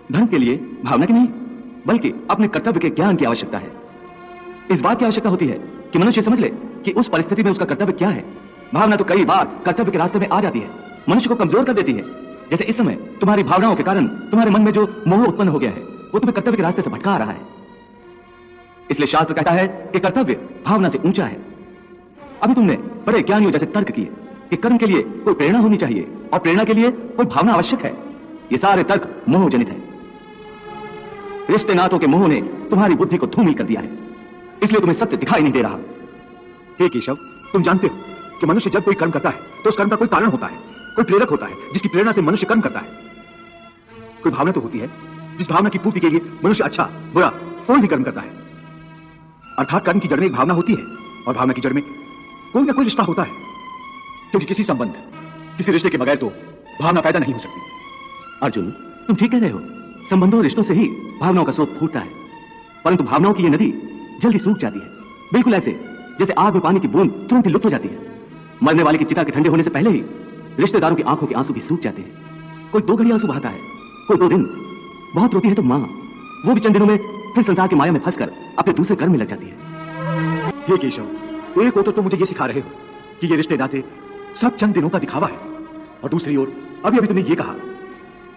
धर्म के लिए भावना की नहीं, बल्कि अपने कर्तव्य के ज्ञान की आवश्यकता है। इस बात की आवश्यकता होती है कि मनुष्य समझ ले कि उस परिस्थिति में उसका कर्तव्य क्या है। भावना तो कई बार कर्तव्य के रास्ते में आ जाती है, मनुष्य को कमजोर कर देती है। जैसे इस समय तुम्हारी भावनाओं के कारण तुम्हारे मन में जो मोह उत्पन्न हो गया है, वो तुम्हें कर्तव्य के रास्ते से भटका रहा है। इसलिए शास्त्र कहता है कि कर्तव्य भावना से ऊंचा है। अभी तुमने बड़े ज्ञानियों जैसे तर्क किए कि कर्म के लिए कोई प्रेरणा होनी चाहिए और प्रेरणा के लिए कोई भावना आवश्यक है। ये सारे तर्क मोह जनित है। रिश्ते नातों के मोह ने तुम्हारी बुद्धि को धूमिल कर दिया है, इसलिए तुम्हें सत्य दिखाई नहीं दे रहा। हे केशव, तुम जानते हो कि मनुष्य जब कोई कर्म करता है तो उस कर्म का कोई कारण होता है, कोई प्रेरक होता है जिसकी प्रेरणा से मनुष्य कर्म करता है। कोई भावना तो होती है जिस भावना की पूर्ति के लिए मनुष्य अच्छा बुरा कोई भी कर्म करता है। अर्थात कर्म की जड़ में एक भावना होती है और भावना की जड़ में कोई ना कोई रिश्ता होता है, क्योंकि किसी संबंध, किसी रिश्ते के बगैर तो भावना पैदा नहीं हो सकती। अर्जुन, तुम ठीक कह रहे हो। संबंधों और रिश्तों से ही भावनाओं का स्रोत फूटता है, परंतु भावनाओं की यह नदी जल्दी सूख जाती है, बिल्कुल ऐसे जैसे आग में पानी की बूंद तुरंत ही लुप्त हो जाती है। मरने वाले की चिता के ठंडे होने से पहले ही रिश्तेदारों की आंखों के आंसू भी सूख जाते हैं। कोई 2 घड़ी आंसू बहाता है, कोई 2 दिन। बहुत रोती है तो मां, वो भी चंद दिनों में फिर संसार की माया में फंसकर अपने दूसरे कर्म में लग जाती है। हे केशव, एक ओर तो तुम मुझे ये सिखा रहे हो कि ये रिश्ते नाते सब चंद दिनों का दिखावा है, और दूसरी ओर अभी अभी तुमने ये कहा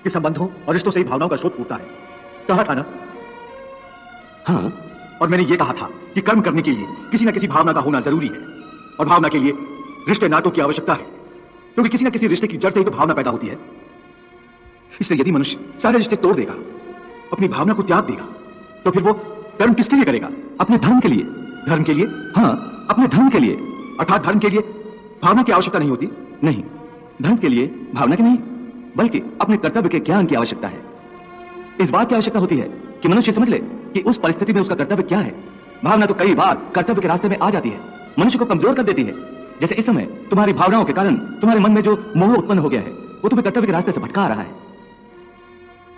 कि संबंधों और रिश्तों से ही भावनाओं का स्रोत फूटता है। कहा था ना? हाँ, और मैंने ये कहा था कि कर्म करने के लिए किसी न किसी भावना का होना जरूरी है, और भावना के लिए रिश्ते नातों की आवश्यकता है, क्योंकि किसी न किसी रिश्ते की जड़ से ही तो भावना पैदा होती है। इसलिए यदि मनुष्य सारे रिश्ते तोड़ देगा, अपनी भावना को त्याग देगा, तो फिर वो कर्म किसके लिए करेगा? अपने धर्म के लिए। धर्म के लिए? हाँ, अपने धर्म के लिए। अर्थात धर्म के लिए भावना की आवश्यकता नहीं होती? नहीं, धर्म के लिए भावना की नहीं, बल्कि अपने कर्तव्य के ज्ञान की आवश्यकता है। इस बात की आवश्यकता होती है कि मनुष्य समझ ले कि उस परिस्थिति में उसका कर्तव्य क्या है। भावना तो कई बार कर्तव्य के रास्ते में आ जाती है, मनुष्य को कमजोर कर देती है। जैसे इस समय तुम्हारी भावनाओं के कारण तुम्हारे मन में जो मोह उत्पन्न हो गया है, वो तुम्हें कर्तव्य के रास्ते से भटका रहा है।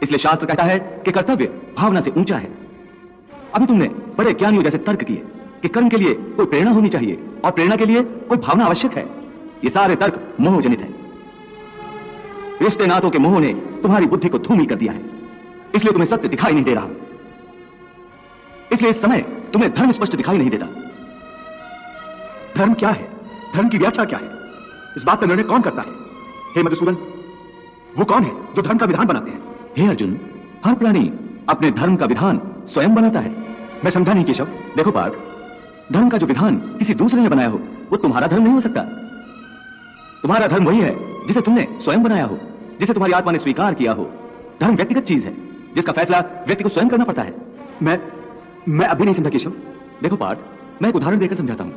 इसलिए शास्त्र कहता है कि कर्तव्य भावना से ऊंचा है। अभी तुमने बड़े ज्ञानियों जैसे तर्क किए कि कर्म के लिए कोई प्रेरणा होनी चाहिए और प्रेरणा के लिए कोई भावना आवश्यक है। ये सारे तर्क मोह जनित है। रिश्ते नातों के मोह ने तुम्हारी बुद्धि को धूमिल कर दिया है, इसलिए तुम्हें सत्य दिखाई नहीं दे रहा। इसलिए इस समय तुम्हें धर्म स्पष्ट दिखाई नहीं देता। धर्म क्या है? धर्म की व्याख्या क्या है? इस बात का निर्णय कौन करता है? हे मधुसूदन, वो कौन है जो धर्म का विधान बनाते हैं? हे अर्जुन, हर प्राणी अपने धर्म का विधान स्वयं बनाता है। मैं समझा नहीं केशव। देखो पार्थ, धर्म का जो विधान किसी दूसरे ने बनाया हो, वो तुम्हारा धर्म नहीं हो सकता। तुम्हारा धर्म वही है जिसे तुमने स्वयं बनाया हो, जिसे तुम्हारी आत्मा ने स्वीकार किया हो। धर्म व्यक्तिगत चीज है, जिसका फैसला व्यक्ति को स्वयं करना पड़ता है। मैं अभी नहीं समझा केशव। देखो पार्थ, मैं एक उदाहरण देकर समझाता हूं।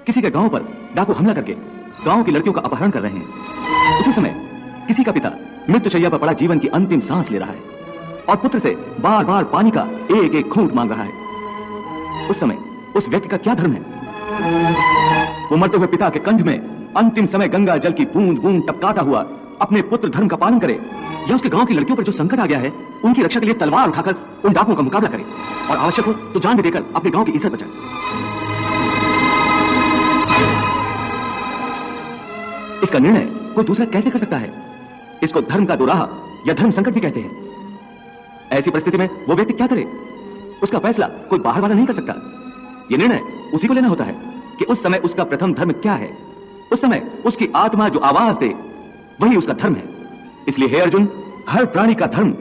किसी के गांव पर डाकू हमला करके गांव की लड़कियों का अपहरण कर रहे हैं। उसी समय किसी का पिता मृत्युशैया पर पड़ा जीवन की अंतिम सांस ले रहा है और पुत्र से बार बार पानी का एक एक घूंट मांग रहा है। उस समय उस व्यक्ति का क्या धर्म है? वो मरते हुए पिता के कंठ में अंतिम समय गंगा जल की बूंद बूंद टपकाता हुआ अपने पुत्र धर्म का पालन करे, या उसके गांव की लड़कियों पर जो संकट आ गया है उनकी रक्षा के लिए तलवार उठाकर उन डाकुओं का मुकाबला करे और आवश्यक हो तो जान भी देकर अपने गांव की इज्जत बचाए? इसका निर्णय कोई दूसरा कैसे कर सकता है? इसको धर्म का दुराहा या धर्म संकट भी कहते हैं। ऐसी परिस्थिति में वो व्यक्ति क्या करे? उसका फैसला कोई बाहर वाला नहीं कर सकता। यह निर्णय उसी को लेना होता है कि उस समय उसका प्रथम धर्म क्या है। उस समय उसकी आत्मा जो आवाज दे वही उसका धर्म है। इसलिए हे अर्जुन, हर प्राणी का धर्म